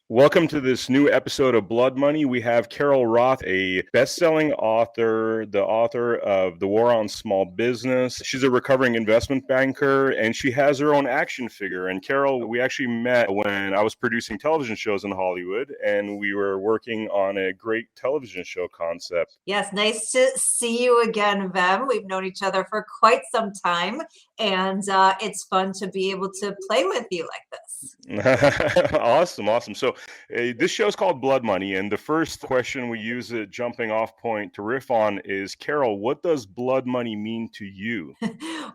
Welcome to this new episode of Blood Money. We have Carol Roth, a best-selling author, the author of The War on Small Business. She's a recovering investment banker, and she has her own action figure. And Carol, we actually met when I was producing television shows in Hollywood, and we were working on a great television show concept. Yes, nice to see you again, Vem. We've known each other for quite some time, and it's fun to be able to play with you like this. Awesome. So this show is called Blood Money, and the first question we use a jumping off point to riff on is, Carol, what does blood money mean to you?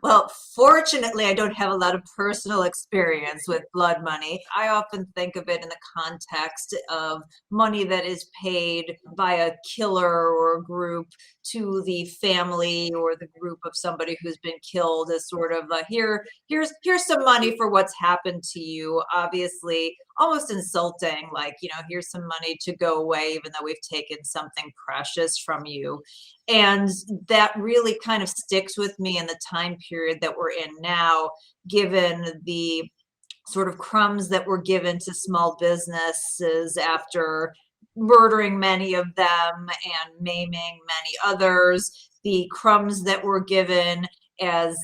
Well, fortunately, I don't have a lot of personal experience with blood money. I often think of it in the context of money that is paid by a killer or a group to the family or the group of somebody who's been killed as sort of a here's some money for what's happened to you. Obviously, almost insulting, like, here's some money to go away, even though we've taken something precious from you. And that really kind of sticks with me in the time period that we're in now, given the sort of crumbs that were given to small businesses after murdering many of them and maiming many others, the crumbs that were given as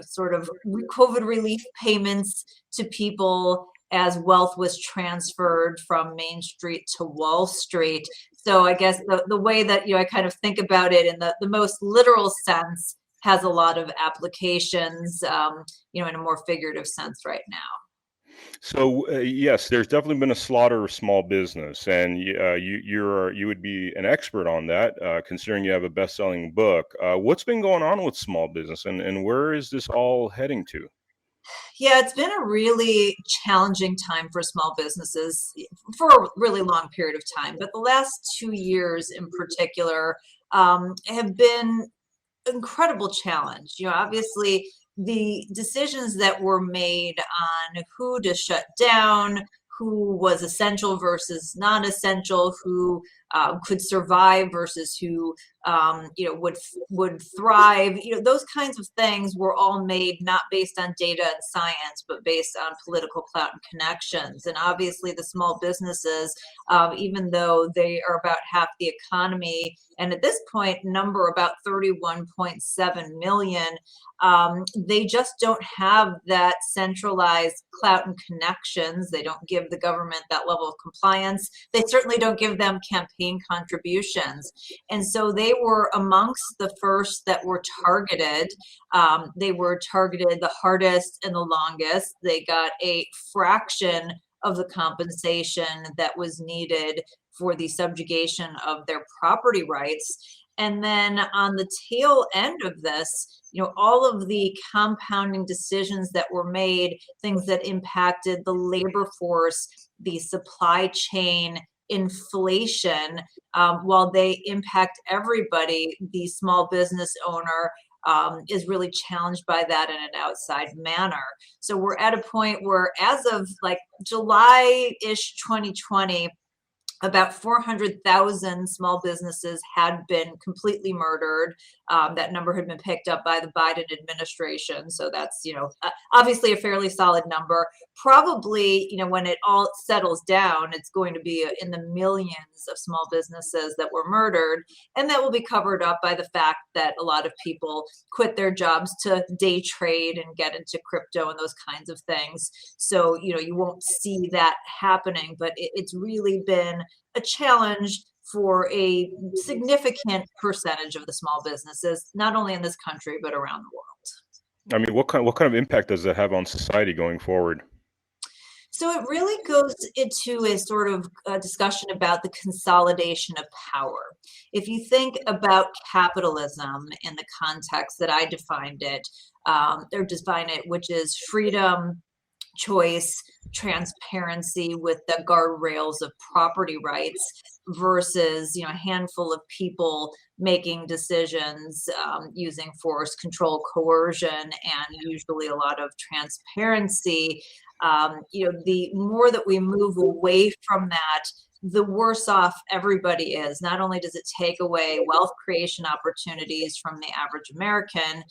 sort of COVID relief payments to people as wealth was transferred from Main Street to Wall Street. So I guess the way that I kind of think about it in the most literal sense has a lot of applications, in a more figurative sense right now. So yes, there's definitely been a slaughter of small business, and you would be an expert on that, considering you have a best-selling book. What's been going on with small business, and where is this all heading to? Yeah, it's been a really challenging time for small businesses for a really long period of time, but the last 2 years in particular have been incredible challenge. Obviously the decisions that were made on who to shut down, who was essential versus non-essential, who could survive versus who would thrive. Those kinds of things were all made not based on data and science, but based on political clout and connections. And obviously, the small businesses, even though they are about half the economy, and at this point number about 31.7 million, they just don't have that centralized clout and connections. They don't give the government that level of compliance. They certainly don't give them campaign contributions. And so they were amongst the first that were targeted. They were targeted the hardest and the longest. They got a fraction of the compensation that was needed for the subjugation of their property rights. And then on the tail end of this, all of the compounding decisions that were made, things that impacted the labor force, the supply chain, inflation, while they impact everybody, the small business owner is really challenged by that in an outside manner. So we're at a point where, as of like July-ish 2020, about 400,000 small businesses had been completely murdered. That number had been picked up by the Biden administration. So that's, obviously a fairly solid number. Probably, when it all settles down, it's going to be in the millions of small businesses that were murdered. And that will be covered up by the fact that a lot of people quit their jobs to day trade and get into crypto and those kinds of things. So, you won't see that happening, but it's really been a challenge for a significant percentage of the small businesses, not only in this country, but around the world. I mean, what kind of impact does that have on society going forward? So it really goes into a sort of discussion about the consolidation of power. If you think about capitalism in the context that I defined it, which is freedom, choice, transparency with the guardrails of property rights versus a handful of people making decisions using force, control, coercion, and usually a lot of transparency. The more that we move away from that, the worse off everybody is. Not only does it take away wealth creation opportunities from the average American,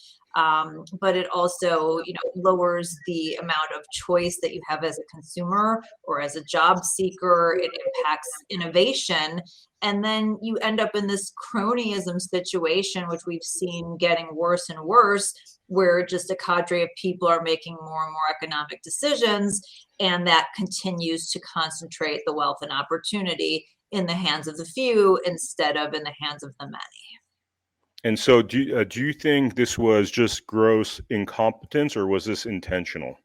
but it also, lowers the amount of choice that you have as a consumer or as a job seeker. It impacts innovation. And then you end up in this cronyism situation, which we've seen getting worse and worse, where just a cadre of people are making more and more economic decisions, and that continues to concentrate the wealth and opportunity in the hands of the few instead of in the hands of the many. And so, do you think this was just gross incompetence, or was this intentional?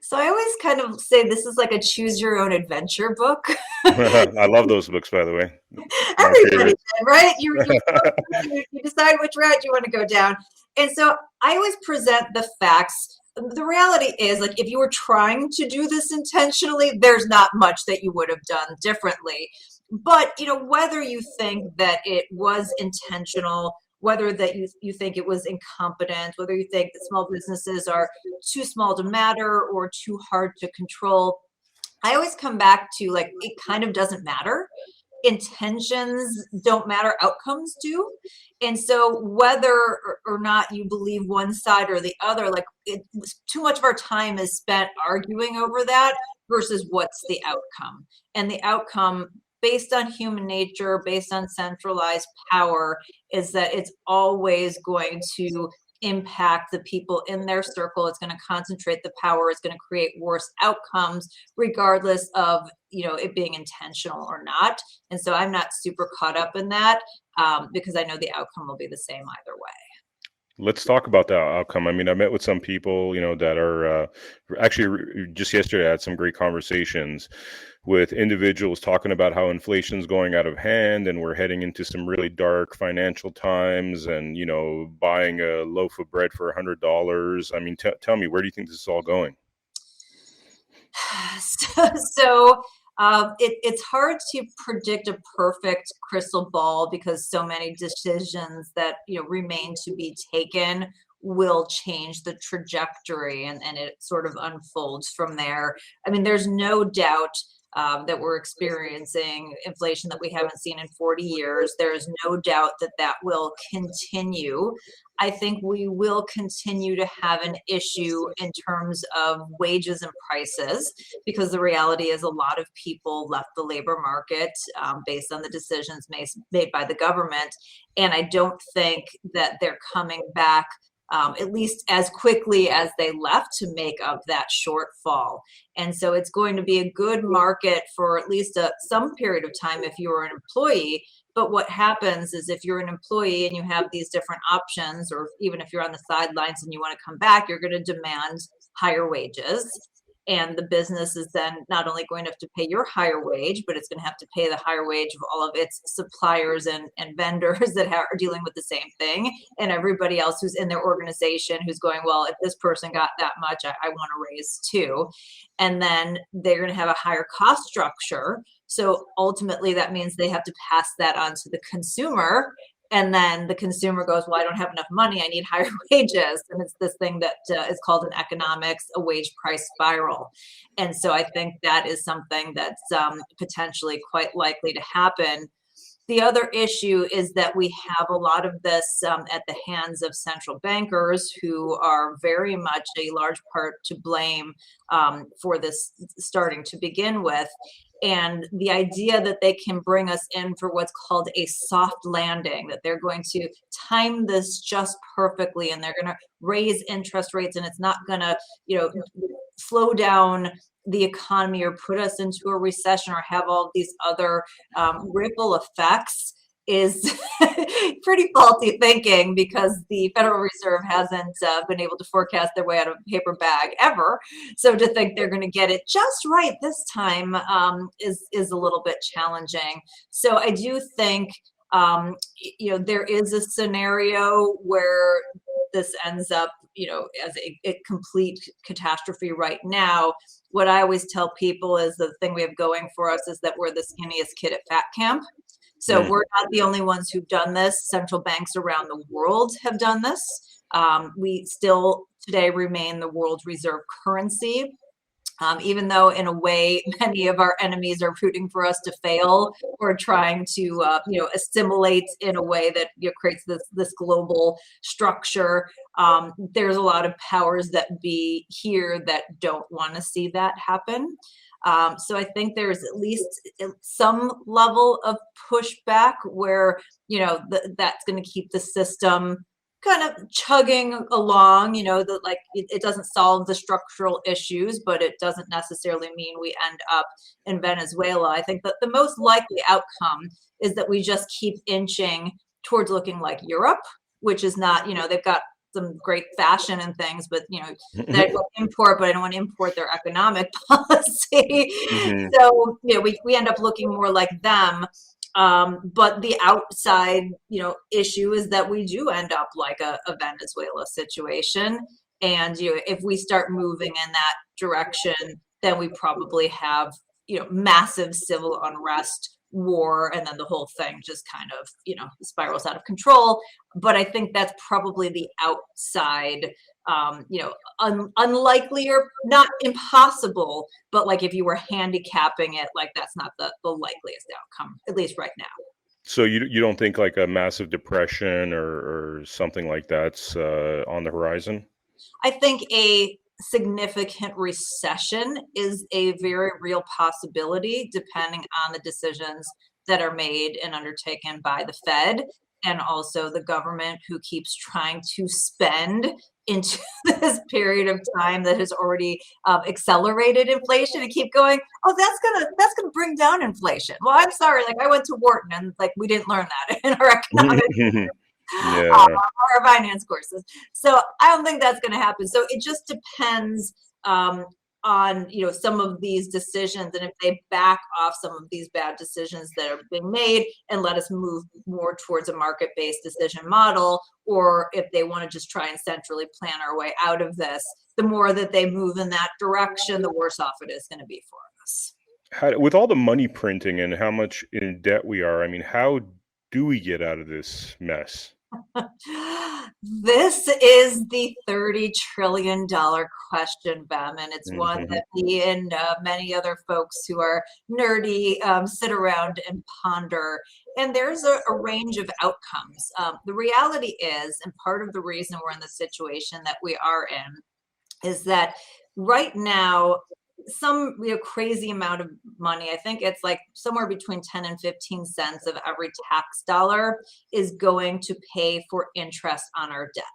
So I always kind of say this is like a choose your own adventure book. I love those books, by the way. My Everybody favorite. did, right? You decide which route you want to go down. And so I always present the facts. The reality is, like, if you were trying to do this intentionally, there's not much that you would have done differently. But, whether you think that it was intentional, whether that you think it was incompetent, whether you think that small businesses are too small to matter or too hard to control, I always come back to, like, it kind of doesn't matter. Intentions don't matter, outcomes do. And so whether or not you believe one side or the other, like, too much of our time is spent arguing over that versus what's the outcome. And the outcome, based on human nature, based on centralized power, is that it's always going to impact the people in their circle. It's going to concentrate the power. It's going to create worse outcomes, regardless of it being intentional or not. And so I'm not super caught up in that, because I know the outcome will be the same either way. Let's talk about that outcome. I mean, I met with some people, that are actually just yesterday. I had some great conversations with individuals talking about how inflation's going out of hand and we're heading into some really dark financial times, and buying a loaf of bread for $100. I mean, tell me, where do you think this is all going? So it's hard to predict a perfect crystal ball, because so many decisions that remain to be taken will change the trajectory, and it sort of unfolds from there. I mean, there's no doubt that we're experiencing inflation that we haven't seen in 40 years. There's no doubt that that will continue. I think we will continue to have an issue in terms of wages and prices, because the reality is a lot of people left the labor market based on the decisions made by the government. And I don't think that they're coming back at least as quickly as they left to make up that shortfall. And so it's going to be a good market for at least some period of time if you're an employee. But what happens is, if you're an employee and you have these different options, or even if you're on the sidelines and you want to come back, you're going to demand higher wages. And the business is then not only going to have to pay your higher wage, but it's going to have to pay the higher wage of all of its suppliers and vendors that are dealing with the same thing, and everybody else who's in their organization who's going, well, if this person got that much, I want to raise too. And then they're going to have a higher cost structure. So ultimately, that means they have to pass that on to the consumer. And then the consumer goes, well, I don't have enough money. I need higher wages. And it's this thing that is called in economics a wage price spiral. And so I think that is something that's potentially quite likely to happen. The other issue is that we have a lot of this at the hands of central bankers, who are very much a large part to blame for this starting to begin with. And the idea that they can bring us in for what's called a soft landing, that they're going to time this just perfectly, and they're going to raise interest rates, and it's not going to, slow down the economy or put us into a recession or have all these other ripple effects, is pretty faulty thinking, because the Federal Reserve hasn't been able to forecast their way out of a paper bag ever. So to think they're going to get it just right this time is a little bit challenging. So I do think there is a scenario where this ends up as a complete catastrophe right now. What I always tell people is, the thing we have going for us is that we're the skinniest kid at fat camp. So we're not the only ones who've done this. Central banks around the world have done this. We still today remain the world reserve currency. Even though in a way many of our enemies are rooting for us to fail or trying to assimilate in a way that creates this global structure. There's a lot of powers that be here that don't want to see that happen. So I think there's at least some level of pushback where that's going to keep the system kind of chugging along, that like it doesn't solve the structural issues, but it doesn't necessarily mean we end up in Venezuela. I think that the most likely outcome is that we just keep inching towards looking like Europe, which is not, they've got some great fashion and things, but they will import, but I don't want to import their economic policy. Mhm. So we end up looking more like them. But the outside, issue is that we do end up like a Venezuela situation. And if we start moving in that direction, then we probably have, massive civil unrest, war, and then the whole thing just kind of, spirals out of control. But I think that's probably the outside, unlikely or not impossible, but like if you were handicapping it, like that's not the likeliest outcome, at least right now. So you don't think like a massive depression or something like that's on the horizon? I think a significant recession is a very real possibility depending on the decisions that are made and undertaken by the Fed and also the government, who keeps trying to spend into this period of time that has already accelerated inflation and keep going, oh, that's gonna bring down inflation. Well, I'm sorry, like I went to Wharton and like we didn't learn that in our economics Yeah. or finance courses. So I don't think that's going to happen. So it just depends on some of these decisions, and if they back off some of these bad decisions that are being made and let us move more towards a market-based decision model, or if they want to just try and centrally plan our way out of this. The more that they move in that direction, the worse off it is going to be for us. With all the money printing and how much in debt we are, I mean, how do we get out of this mess? This is the $30 trillion question, Bem, and it's one Mhm. that me and many other folks who are nerdy sit around and ponder. And there's a range of outcomes. The reality is, and part of the reason we're in the situation that we are in, is that right now some crazy amount of money, I think it's like somewhere between 10 and 15 cents of every tax dollar, is going to pay for interest on our debt.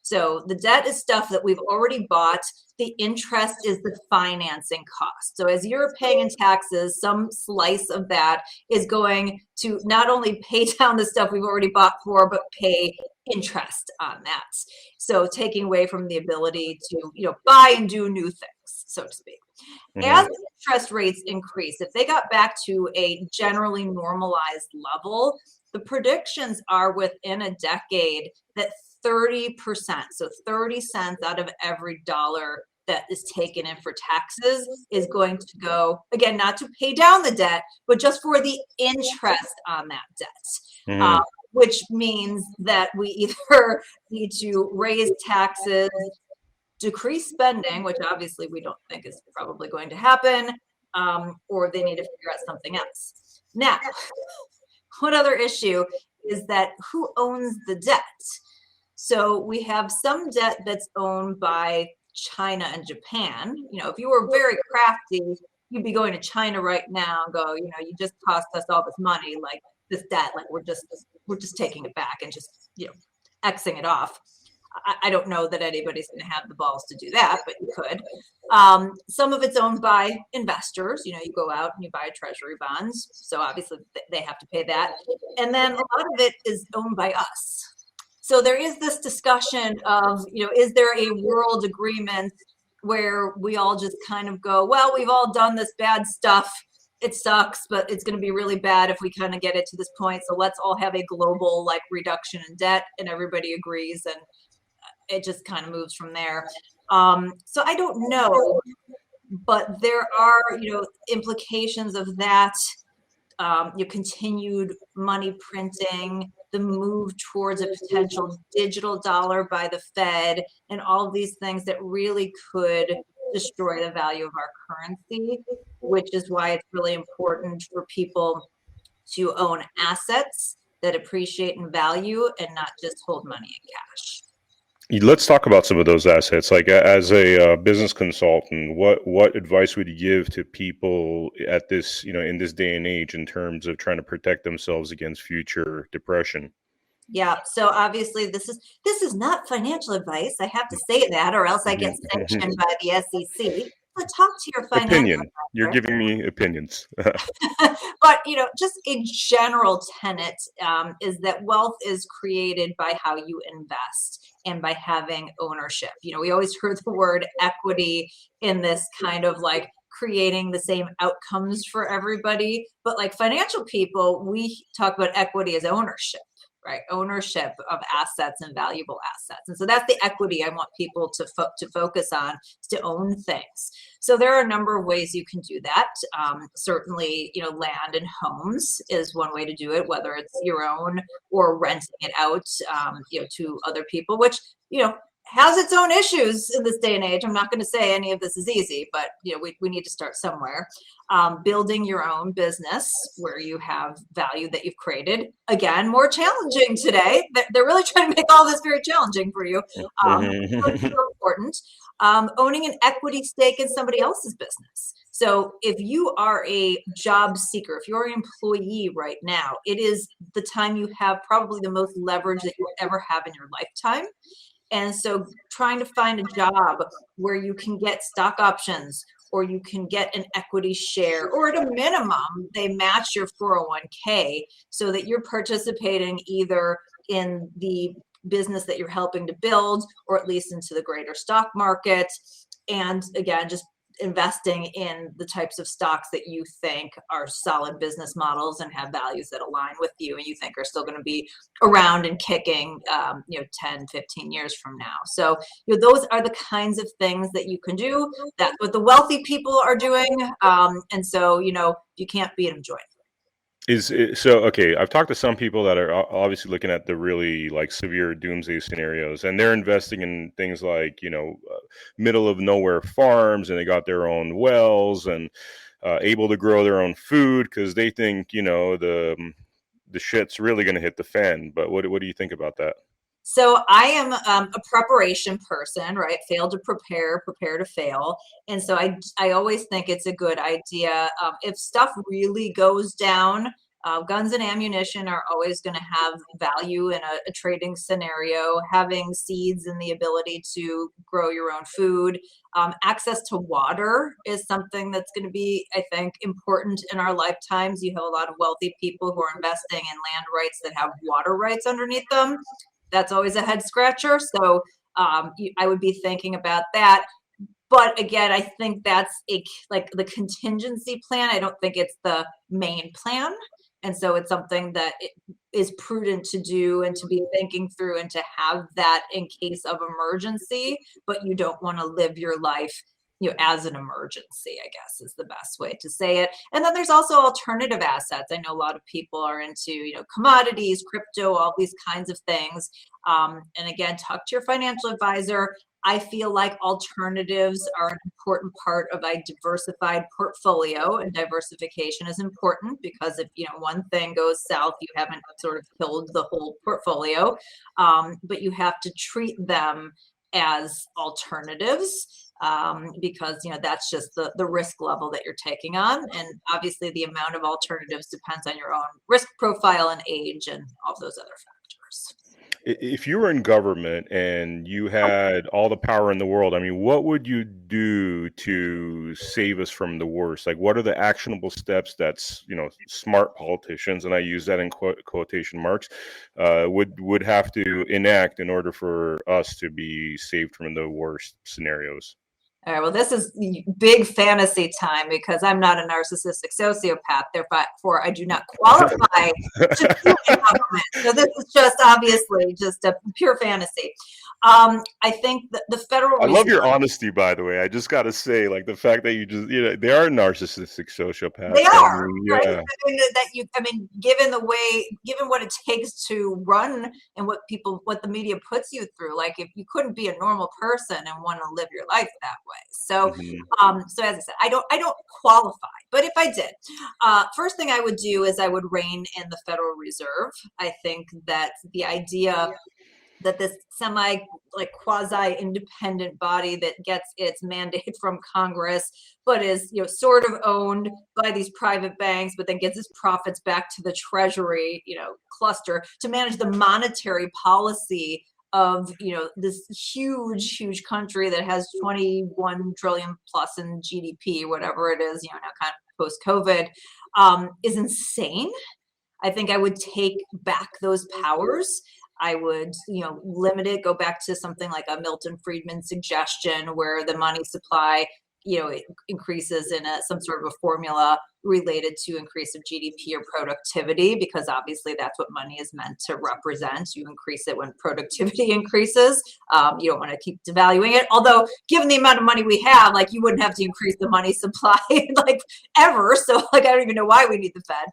So the debt is stuff that we've already bought. The interest is the financing cost. So as you're paying in taxes, some slice of that is going to not only pay down the stuff we've already bought for, but pay interest on that. So taking away from the ability to buy and do new things, so to speak. As Mhm. interest rates increase, if they got back to a generally normalized level, the predictions are within a decade that 30%, so 30 cents out of every dollar that is taken in for taxes, is going to go, again, not to pay down the debt, but just for the interest on that debt. Uh, Mhm. which means that we either need to raise taxes, decrease spending, which obviously we don't think is probably going to happen, or they need to figure out something else. Now, one other issue is that who owns the debt? So we have some debt that's owned by China and Japan. If you were very crafty, you'd be going to China right now and go, you just cost us all this money, like this debt, like we're just taking it back and just Xing it off. I don't know that anybody's going to have the balls to do that, but you could. Some of it's owned by investors. You go out and you buy treasury bonds. So obviously they have to pay that. And then a lot of it is owned by us. So there is this discussion of, is there a world agreement where we all just kind of go, well, we've all done this bad stuff. It sucks, but it's going to be really bad if we kind of get it to this point. So let's all have a global like reduction in debt, and everybody agrees, and it just kind of moves from there. So I don't know, but there are, implications of that, your continued money printing, the move towards a potential digital dollar by the Fed, and all of these things that really could destroy the value of our currency, which is why it's really important for people to own assets that appreciate in value and not just hold money in cash. Let's talk about some of those assets. Like as a business consultant, what advice would you give to people at this, in this day and age in terms of trying to protect themselves against future depression? Yeah, so obviously this is not financial advice. I have to say that, or else I get sanctioned by the SEC. So talk to your financial Opinion. You're advisor. giving me opinions. But just a general tenet is that wealth is created by how you invest and by having ownership. We always heard the word equity in this kind of like creating the same outcomes for everybody. But like financial people, we talk about equity as ownership. Right, ownership of assets and valuable assets, and so that's the equity I want people to focus on, is to own things. So there are a number of ways you can do that. Certainly, land and homes is one way to do it, whether it's your own or renting it out, to other people, which has its own issues in this day and age. I'm not going to say any of this is easy, but we need to start somewhere. Building your own business where you have value that you've created. Again, more challenging today. They're really trying to make all this very challenging for you. It's so important. Owning an equity stake in somebody else's business. So if you are a job seeker, if you're an employee right now, it is the time you have probably the most leverage that you'll ever have in your lifetime. And so trying to find a job where you can get stock options, or you can get an equity share, or at a minimum, they match your 401k so that you're participating either in the business that you're helping to build, or at least into the greater stock market. And again, just investing in the types of stocks that you think are solid business models and have values that align with you and you think are still going to be around and kicking 10, 15 years from now. So those are the kinds of things that you can do. That's what the wealthy people are doing. And so you can't beat them, join. Okay, I've talked to some people that are obviously looking at the really like severe doomsday scenarios, and they're investing in things like middle of nowhere farms, and they got their own wells and able to grow their own food because they think the shit's really going to hit the fan. But what do you think about that? So I am a preparation person, right? Fail to prepare, prepare to fail. And so I always think it's a good idea. If stuff really goes down, guns and ammunition are always going to have value in a trading scenario. Having seeds and the ability to grow your own food. Access to water is something that's going to be, I think, important in our lifetimes. You have a lot of wealthy people who are investing in land rights that have water rights underneath them. That's always a head scratcher. So I would be thinking about that. But again, I think that's like the contingency plan. I don't think it's the main plan. And so it's something that is prudent to do and to be thinking through and to have that in case of emergency, but you don't want to live your life as an emergency, I guess is the best way to say it. And then there's also alternative assets. I know a lot of people are into, commodities, crypto, all these kinds of things. And again, talk to your financial advisor. I feel like alternatives are an important part of a diversified portfolio, and diversification is important because if one thing goes south, you haven't sort of killed the whole portfolio. But you have to treat them as alternatives. Because that's just the risk level that you're taking on, and obviously the amount of alternatives depends on your own risk profile and age and all those other factors. If you were in government and you had all the power in the world, I mean, what would you do to save us from the worst? Like, what are the actionable steps that's, smart politicians, and I use that in quotation marks, would have to enact in order for us to be saved from the worst scenarios? All right, well, this is big fantasy time because I'm not a narcissistic sociopath. Therefore, I do not qualify to be in government. So this is just obviously just a pure fantasy. I think that the Federal I love Reserve, your honesty, by the way. I just got to say, like the fact that you just, they are narcissistic they sociopaths. I are, mean, right? yeah. Given the way, given what it takes to run and what the media puts you through, like if you couldn't be a normal person and want to live your life that way. So, Hmm. so as I said, I don't qualify, but if I did, first thing I would do is I would rein in the Federal Reserve. I think that the idea that this semi like quasi independent body that gets its mandate from Congress, but is sort of owned by these private banks, but then gets its profits back to the Treasury cluster to manage the monetary policy of this huge country that has 21 trillion plus in GDP, whatever it is, now kind of post COVID, is insane. I think I would take back those powers. I would, limit it, go back to something like a Milton Friedman suggestion where the money supply, it increases in some sort of a formula related to increase of GDP or productivity, because obviously that's what money is meant to represent. You increase it when productivity increases. You don't want to keep devaluing it. Although, given the amount of money we have, like you wouldn't have to increase the money supply like ever. So, like I don't even know why we need the Fed.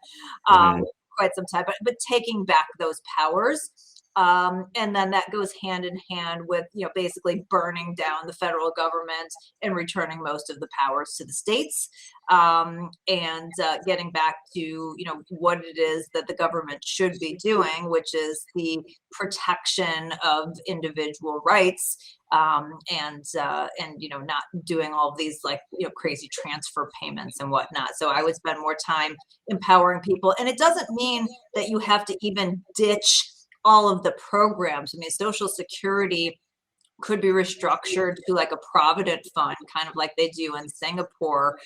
Hmm. Quite some time, but taking back those powers. And then that goes hand in hand with, basically burning down the federal government and returning most of the powers to the states, and getting back to, what it is that the government should be doing, which is the protection of individual rights, and not doing all of these like crazy transfer payments and whatnot. So I would spend more time empowering people, and it doesn't mean that you have to even ditch all of the programs. I mean, Social Security could be restructured to like a provident fund, kind of like they do in Singapore,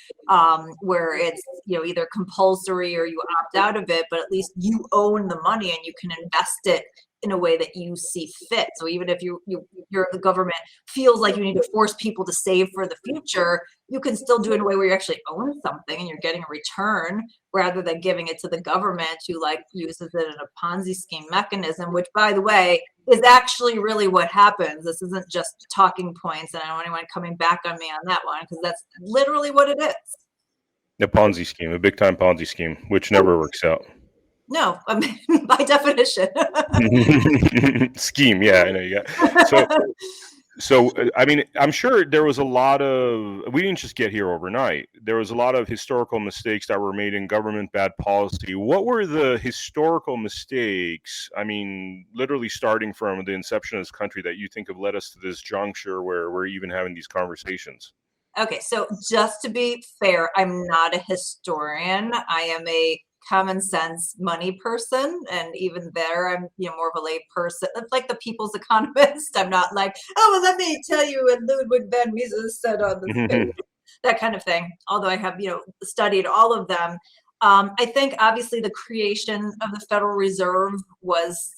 where it's either compulsory or you opt out of it, but at least you own the money and you can invest it in a way that you see fit. So even if the government feels like you need to force people to save for the future, you can still do it in a way where you actually own something and you're getting a return, rather than giving it to the government who like uses it in a Ponzi scheme mechanism, which, by the way, is actually really what happens. This isn't just talking points, and I don't want anyone coming back on me on that one, because that's literally what it is. A Ponzi scheme, a big time Ponzi scheme, which never works out. No, I mean, by definition. Scheme, yeah, I know you got. So, I mean, I'm sure there was a lot of, we didn't just get here overnight. There was a lot of historical mistakes that were made in government, bad policy. What were the historical mistakes? I mean, literally starting from the inception of this country, that you think have led us to this juncture where we're even having these conversations? Okay, so just to be fair, I'm not a historian. I am a common sense money person, and even there, I'm more of a lay person, like the people's economist. I'm not like, oh well, let me tell you what Ludwig van Mises said on this page, that kind of thing. Although I have studied all of them. I think obviously the creation of the Federal Reserve was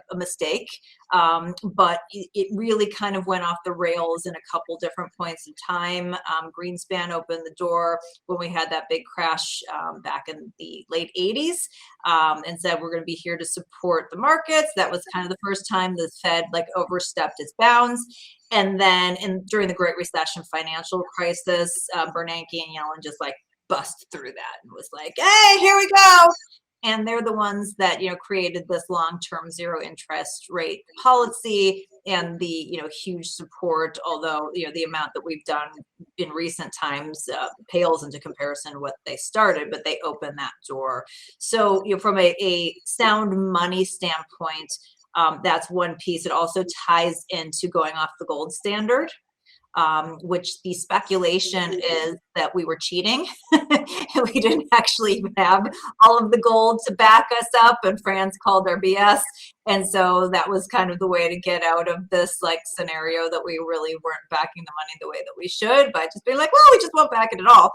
a mistake, but it really kind of went off the rails in a couple different points in time. Greenspan opened the door when we had that big crash back in the late 80s, and said we're going to be here to support the markets. That was kind of the first time the Fed like overstepped its bounds. And then during the Great Recession financial crisis, Bernanke and Yellen just like bust through that and was like, hey, here we go. And they're the ones that created this long-term zero interest rate policy, and the huge support, although the amount that we've done in recent times pales into comparison to what they started, but they opened that door. So from a sound money standpoint, that's one piece. It also ties into going off the gold standard, which the speculation is that we were cheating. We didn't actually even have all of the gold to back us up, and France called our BS. And so that was kind of the way to get out of this like scenario that we really weren't backing the money the way that we should, by just being like, well, we just won't back it at all.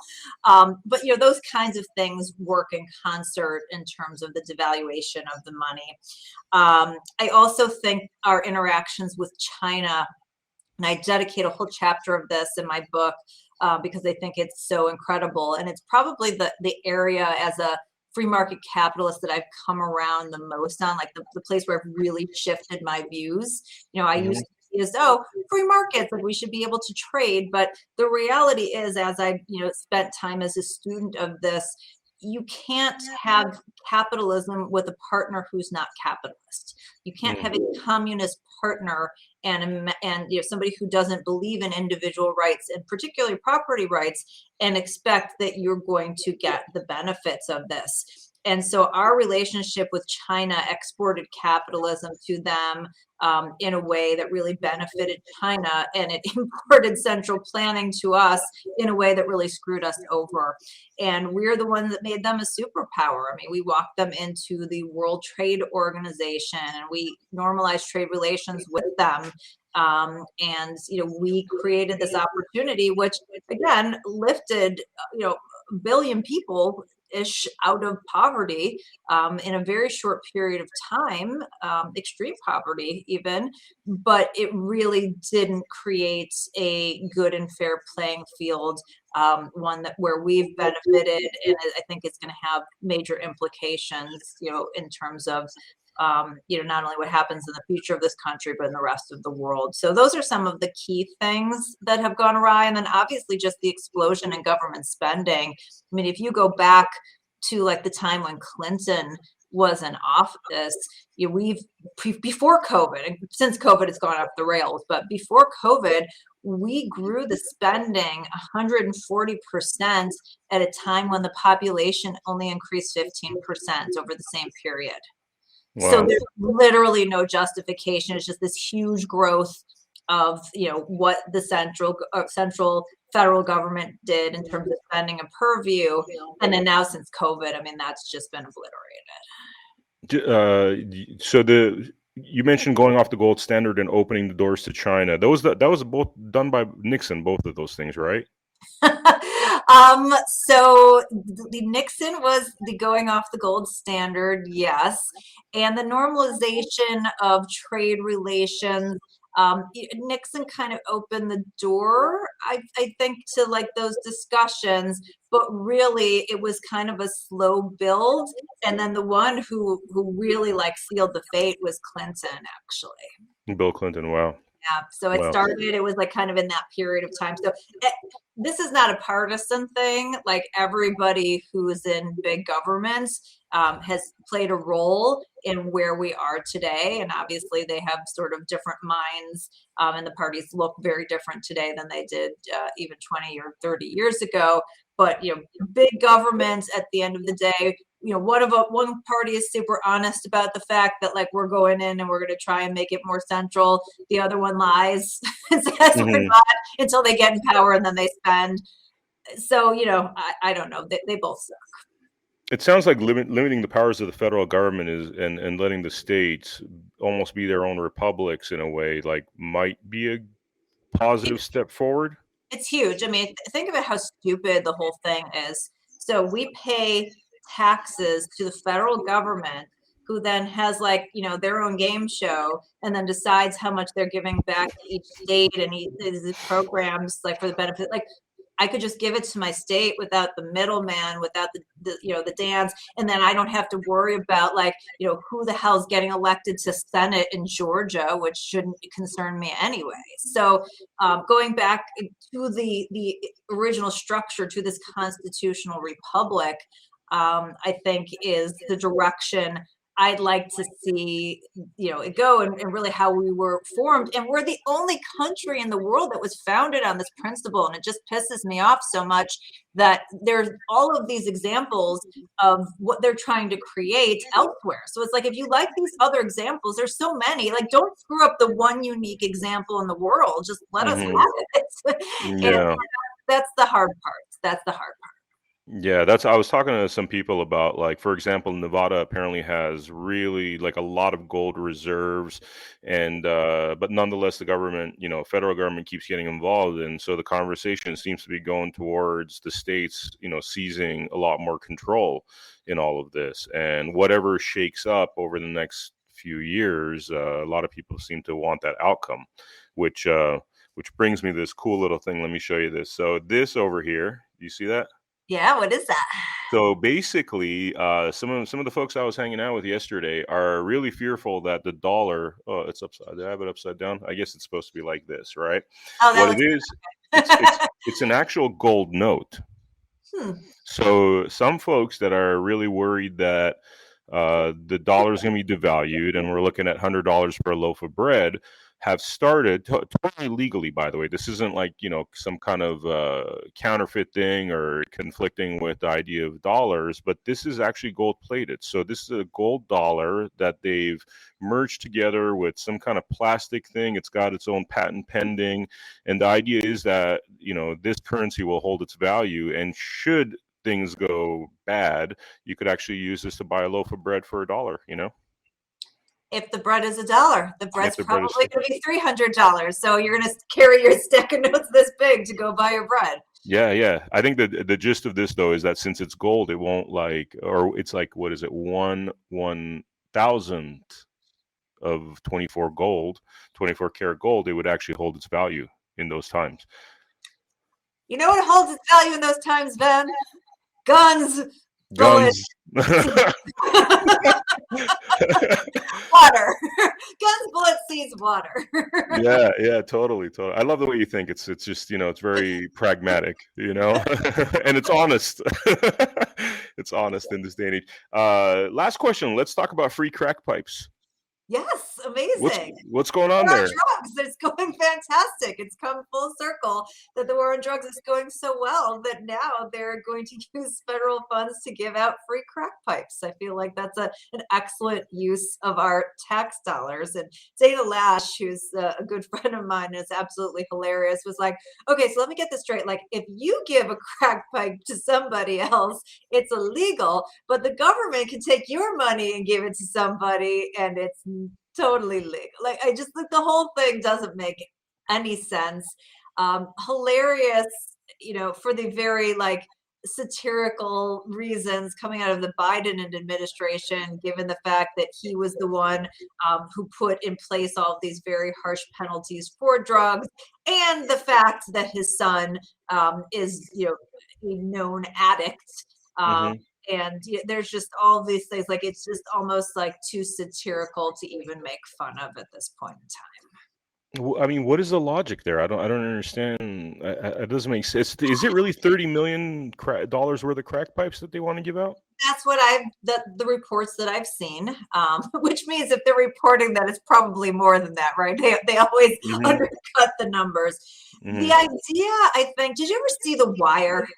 But those kinds of things work in concert in terms of the devaluation of the money. I also think our interactions with China, and I dedicate a whole chapter of this in my book, because I think it's so incredible. And it's probably the area as a free market capitalist that I've come around the most on, like the place where I've really shifted my views. I used to be is, oh, free markets, like we should be able to trade. But the reality is, as I, spent time as a student of this, you can't have capitalism with a partner who's not capitalist. You can't have a communist partner and somebody who doesn't believe in individual rights and particularly property rights and expect that you're going to get the benefits of this. And so our relationship with China exported capitalism to them in a way that really benefited China, and it imported central planning to us in a way that really screwed us over. And we're the ones that made them a superpower. I mean, we walked them into the World Trade Organization, and we normalized trade relations with them. We created this opportunity, which again lifted, a billion people ish out of poverty in a very short period of time, extreme poverty even, but it really didn't create a good and fair playing field, one that where we've benefited, and I think it's going to have major implications, in terms of not only what happens in the future of this country, but in the rest of the world. So those are some of the key things that have gone awry. And then obviously just the explosion in government spending. I mean, if you go back to like the time when Clinton was in office, before COVID, and since COVID has gone off the rails, but before COVID, we grew the spending 140% at a time when the population only increased 15% over the same period. Wow. So there's literally no justification. It's just this huge growth of, what the central federal government did in terms of spending and purview. And then now since COVID, I mean, that's just been obliterated. So you mentioned going off the gold standard and opening the doors to China. That was both done by Nixon, both of those things, right? So the Nixon was the going off the gold standard, yes, and the normalization of trade relations. Nixon kind of opened the door, I think, to like those discussions, but really it was kind of a slow build. And then the one who really like sealed the fate was Clinton, actually. Bill Clinton. Wow. Yeah, so it was like kind of in that period of time. So this is not a partisan thing. Like everybody who's in big governments has played a role in where we are today. And obviously they have sort of different minds, and the parties look very different today than they did even 20 or 30 years ago. But, big governments at the end of the day, one party is super honest about the fact that like we're going in and we're going to try and make it more central. The other one lies and says we're not until they get in power and then they spend. So, I don't know. They both suck. It sounds like limiting the powers of the federal government and letting the states almost be their own republics in a way, like might be a positive step forward. It's huge. I mean, think about how stupid the whole thing is. So we pay taxes to the federal government, who then has like, their own game show and then decides how much they're giving back to each state and these programs like for the benefit. Like I could just give it to my state without the middleman, without the dance, and then I don't have to worry about like, who the hell's getting elected to Senate in Georgia, which shouldn't concern me anyway. So going back to the original structure, to this constitutional republic, I think is the direction I'd like to see, it go, and really how we were formed. And we're the only country in the world that was founded on this principle. And it just pisses me off so much that there's all of these examples of what they're trying to create elsewhere. So it's like, if you like these other examples, there's so many, like, don't screw up the one unique example in the world. Just let us have it. Yeah. And that's the hard part. That's the hard part. Yeah, I was talking to some people about, like, for example, Nevada apparently has really like a lot of gold reserves, and but nonetheless the government, federal government keeps getting involved, and so the conversation seems to be going towards the states, seizing a lot more control in all of this, and whatever shakes up over the next few years, a lot of people seem to want that outcome, which brings me to this cool little thing. Let me show you this. So this over here, you see that? Yeah, what is that? So basically, some of the folks I was hanging out with yesterday are really fearful that the dollar. Oh, it's upside. Did I have it upside down? I guess it's supposed to be like this, right? Oh, that What it looks is, it's it's good. it's an actual gold note. Hmm. So some folks that are really worried that the dollar is going to be devalued, and we're looking at $100 for a loaf of bread, have started totally legally. By the way, this isn't like some kind of counterfeit thing or conflicting with the idea of dollars, but this is actually gold plated. So this is a gold dollar that they've merged together with some kind of plastic thing. It's got its own patent pending, and the idea is that this currency will hold its value, and should things go bad, you could actually use this to buy a loaf of bread for $1. If the bread is $1, the If bread's the bread is probably going to be $300. So you're going to carry your stack of notes this big to go buy your bread. yeah. I think that the gist of this though is that since it's gold, it won't or it's like, what is it, 1/1000th of 24 karat gold, it would actually hold its value in those times. You know what holds its value in those times, Ben? Guns, bullets, Guns. water. Guns, bullets, seeds, water. Yeah, totally. I love the way you think. It's just, it's very pragmatic, and it's honest. It's honest in this day and age. Last question. Let's talk about free crack pipes. Yes, What's amazing. what's going on War on there? drugs. It's going fantastic. It's come full circle that the war on drugs is going so well that now they're going to use federal funds to give out free crack pipes. I feel like that's an excellent use of our tax dollars. And Dana Lash, who's a good friend of mine, is absolutely hilarious, was like, okay, so let me get this straight. Like, if you give a crack pipe to somebody else, it's illegal, but the government can take your money and give it to somebody, and it's totally legal. Like, I just think the whole thing doesn't make any sense. Hilarious, for the very satirical reasons coming out of the Biden administration, given the fact that he was the one who put in place all of these very harsh penalties for drugs, and the fact that his son is, a known addict. Um, Hmm. and there's just all these things, like it's just almost like too satirical to even make fun of at this point in time. I mean, what is the logic there? I don't understand. It doesn't make sense. Is it really $30 million worth of crack pipes that they want to give out? That's what the reports that I've seen, which means if they're reporting that, it's probably more than that, right? They always Hmm. undercut the numbers. Hmm. The idea, I think, did you ever see The Wire?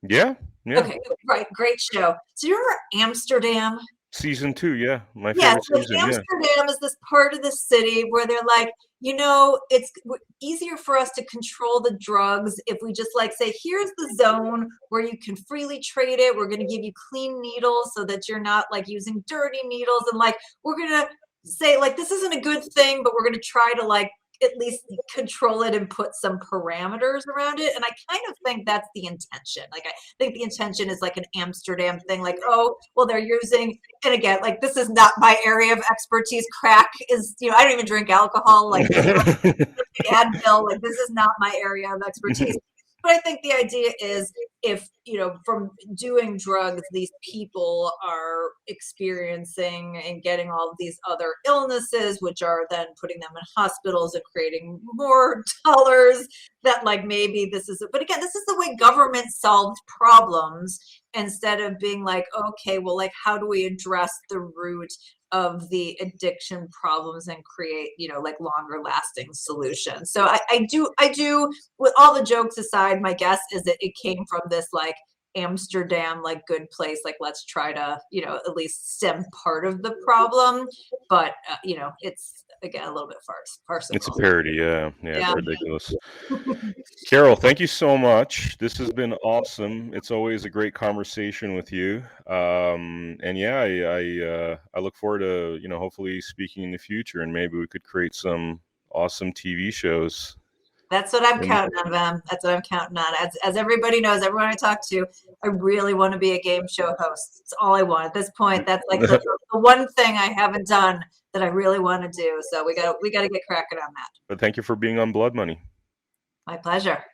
Yeah. Okay, right, great show. So you remember Amsterdam? Season 2, yeah, my Yeah, favorite so season. Yeah. Amsterdam is this part of the city where they're like, it's easier for us to control the drugs if we just say, here's the zone where you can freely trade it. We're going to give you clean needles so that you're not using dirty needles. And we're going to say this isn't a good thing, but we're going to try to at least control it and put some parameters around it. And I kind of think that's the intention. I think the intention is an Amsterdam thing, oh, well, they're using, and again, this is not my area of expertise. Crack is, I don't even drink alcohol, Advil, this is not my area of expertise. But I think the idea is, if from doing drugs, these people are experiencing and getting all of these other illnesses, which are then putting them in hospitals and creating more dollars, that maybe this is it. But again, this is the way government solved problems, instead of being okay, well, how do we address the root of the addiction problems and create longer lasting solutions. So I do, with all the jokes aside, my guess is that it came from this Amsterdam good place, let's try to at least stem part of the problem, but it's again a little bit farcical. It's a parody, yeah, Yeah. ridiculous. Carol, thank you so much. This has been awesome. It's always a great conversation with you. And yeah, I look forward to hopefully speaking in the future, and maybe we could create some awesome TV shows. That's what I'm And counting on, Vam. That's what I'm counting on. As everybody knows, everyone I talk to, I really want to be a game show host. It's all I want at this point. That's the one thing I haven't done that I really want to do. So we got to get cracking on that. But thank you for being on Blood Money. My pleasure.